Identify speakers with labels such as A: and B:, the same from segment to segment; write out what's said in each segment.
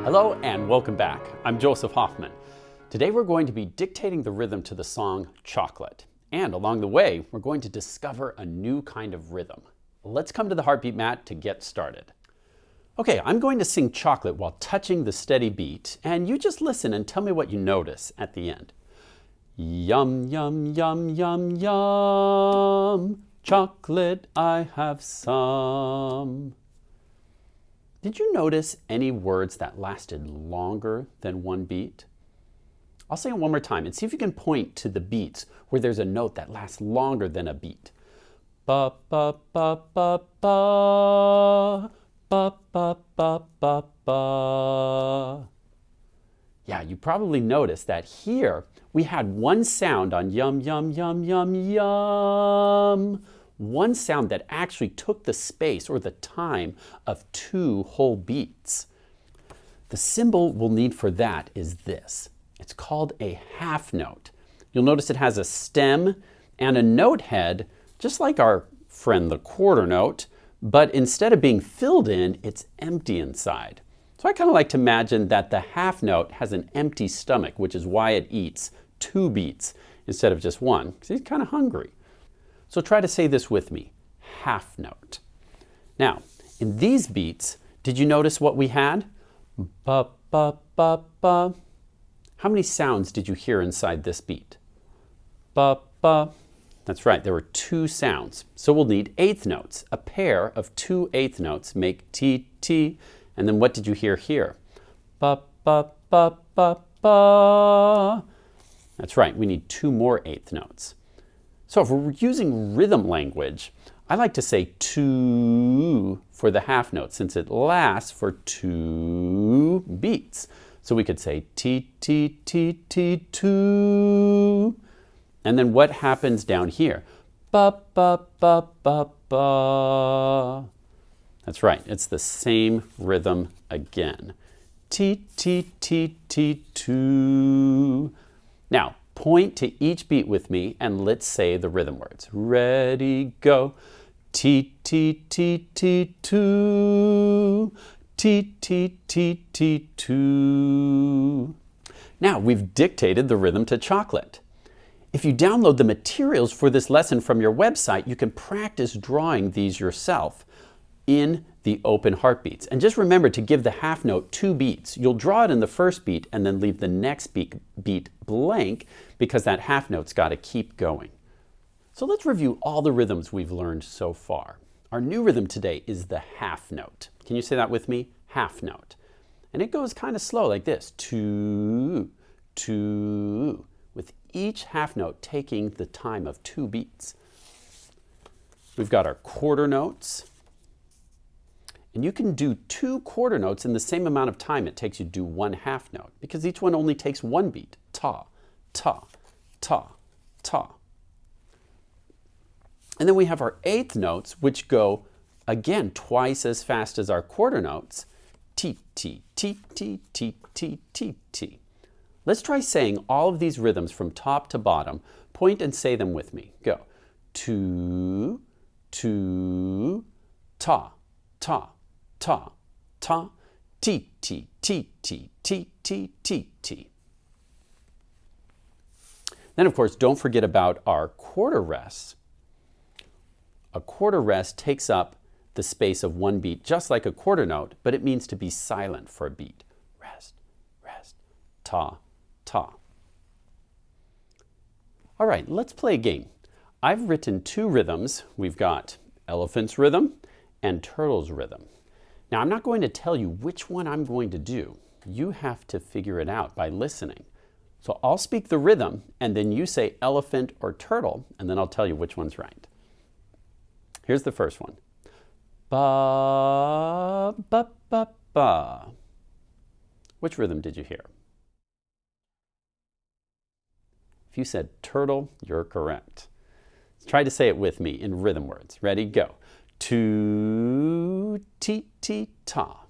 A: Hello and welcome back. I'm Joseph Hoffman. Today we're going to be dictating the rhythm to the song Chocolate. And along the way, we're going to discover a new kind of rhythm. Let's come to the heartbeat mat to get started. Okay, I'm going to sing Chocolate while touching the steady beat, and you just listen and tell me what you notice at the end. Yum, yum, yum, yum, yum, chocolate I have some. Did you notice any words that lasted longer than one beat? I'll say it one more time and see if you can point to the beats where there's a note that lasts longer than a beat. Ba, ba, ba, ba, ba, ba, ba, ba, ba, ba. Yeah, you probably noticed that here we had one sound on yum, yum, yum, yum, yum. One sound that actually took the space or the time of two whole beats. The symbol we'll need for that is this. It's called a half note. You'll notice it has a stem and a note head, just like our friend the quarter note, but instead of being filled in, it's empty inside. So I kind of like to imagine that the half note has an empty stomach, which is why it eats two beats instead of just one, because he's kind of hungry. So try to say this with me, half note. Now, in these beats, did you notice what we had? Ba, ba, ba, ba. How many sounds did you hear inside this beat? Ba, ba. That's right, there were two sounds. So we'll need eighth notes. A pair of two eighth notes make T, T. And then what did you hear here? Ba, ba, ba, ba, ba. That's right, we need two more eighth notes. So if we're using rhythm language, I like to say two for the half note since it lasts for two beats. So we could say T, T, T, T, two. And then what happens down here? Ba, ba, ba, ba, ba. That's right, it's the same rhythm again. T, T, T, T, two. Now, point to each beat with me and let's say the rhythm words. Ready, go. T, T, T, T, two. T, T, T, T, two. Now we've dictated the rhythm to Chocolate. If you download the materials for this lesson from your website, you can practice drawing these yourself in the open heartbeats. And just remember to give the half note two beats. You'll draw it in the first beat and then leave the next beat blank because that half note's got to keep going. So let's review all the rhythms we've learned so far. Our new rhythm today is the half note. Can you say that with me? Half note. And it goes kind of slow like this. Two, two, with each half note taking the time of two beats. We've got our quarter notes. And you can do two quarter notes in the same amount of time it takes you to do one half note because each one only takes one beat. Ta, ta, ta, ta. And then we have our eighth notes, which go, again, twice as fast as our quarter notes. T, T, T, T, T, T, T, T. Let's try saying all of these rhythms from top to bottom. Point and say them with me. Go. Tu, tu, ta, ta, ta, ta, ti, ti, ti, ti, ti, ti, ti, ti. Then, of course, don't forget about our quarter rests. A quarter rest takes up the space of one beat, just like a quarter note, but it means to be silent for a beat. Rest, rest, ta, ta. All right, let's play a game. I've written two rhythms. We've got elephant's rhythm and turtle's rhythm. Now, I'm not going to tell you which one I'm going to do. You have to figure it out by listening. So I'll speak the rhythm, and then you say elephant or turtle, and then I'll tell you which one's right. Here's the first one. Ba, ba, ba, ba. Which rhythm did you hear? If you said turtle, you're correct. Try to say it with me in rhythm words. Ready, go. Tu, ti, ti, ta.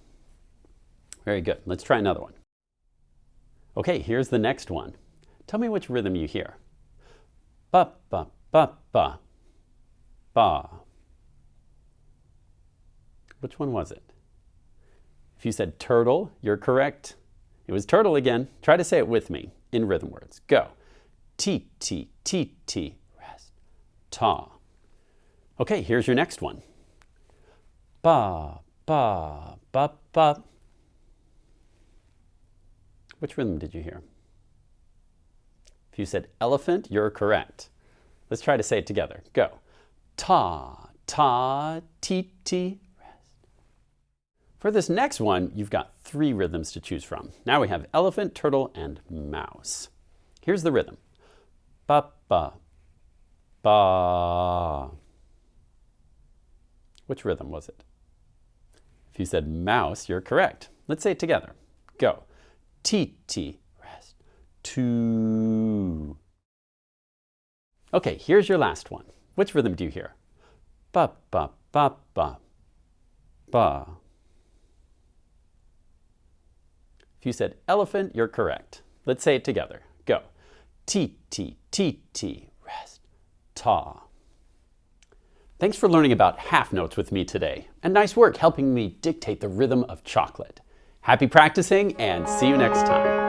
A: Very good. Let's try another one. Okay, here's the next one. Tell me which rhythm you hear. Ba, ba, ba, ba. Ba. Which one was it? If you said turtle, you're correct. It was turtle again. Try to say it with me in rhythm words. Go. T, T, T, T, rest. Ta. Okay, here's your next one. Ba, ba, ba, ba. Which rhythm did you hear? If you said elephant, you're correct. Let's try to say it together. Go. Ta, ta, ti, ti, rest. For this next one, you've got 3 rhythms to choose from. Now we have elephant, turtle, and mouse. Here's the rhythm. Ba, ba, ba. Which rhythm was it? If you said mouse, you're correct. Let's say it together. Go. Ti, ti, rest. Two. Okay, here's your last one. Which rhythm do you hear? Ba, ba, ba, ba, ba. If you said elephant, you're correct. Let's say it together. Go. Ti, ti, ti, ti, rest. Ta. Thanks for learning about half notes with me today, and nice work helping me dictate the rhythm of chocolate. Happy practicing, and see you next time.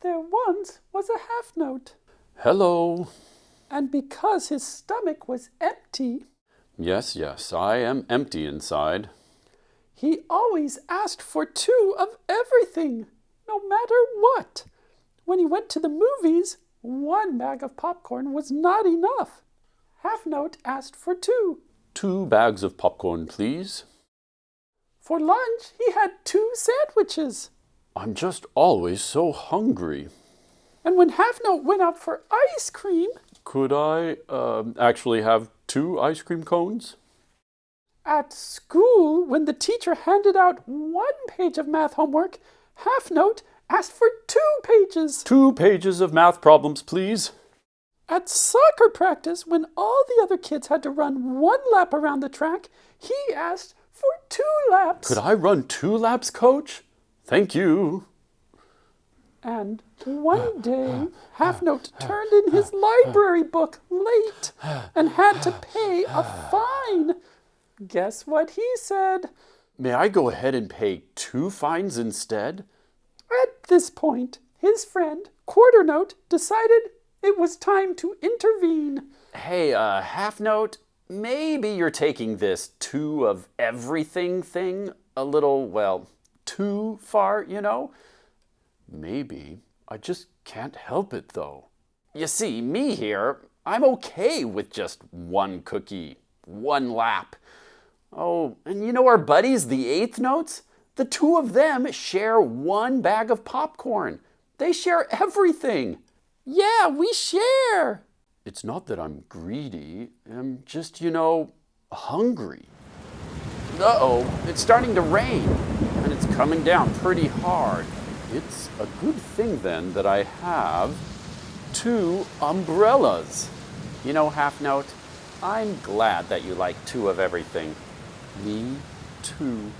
B: There once was a half note,
A: Hello.
B: and because his stomach was empty,
A: Yes, I am empty inside.
B: he always asked for 2 of everything, no matter what. When he went to the movies, 1 bag of popcorn was not enough. Half note asked for 2.
A: 2 bags of popcorn, please.
B: For lunch, he had 2 sandwiches.
A: I'm just always so hungry.
B: And when Half Note went out for ice cream,
A: Could I actually have 2 ice cream cones?
B: at school, when the teacher handed out 1 page of math homework, Half Note asked for 2 pages.
A: 2 pages of math problems, please.
B: At soccer practice, when all the other kids had to run 1 lap around the track, he asked for 2 laps.
A: Could I run 2 laps, Coach? Thank you.
B: And one day, Half Note turned in his library book late and had to pay a fine. Guess what he said?
A: May I go ahead and pay 2 fines instead?
B: At this point, his friend, Quarter Note, decided it was time to intervene.
A: Hey, half note, maybe you're taking this 2 of everything thing a little, well, too far, you know? Maybe. I just can't help it, though. You see, me here, I'm okay with just 1 cookie, 1 lap. Oh, and you know our buddies, the 8th Notes? The 2 of them share 1 bag of popcorn. They share everything.
B: Yeah, we share.
A: It's not that I'm greedy. I'm just, you know, hungry. Uh-oh, it's starting to rain, and it's coming down pretty hard. It's a good thing, then, that I have 2 umbrellas. You know, Half Note, I'm glad that you like 2 of everything. Me too.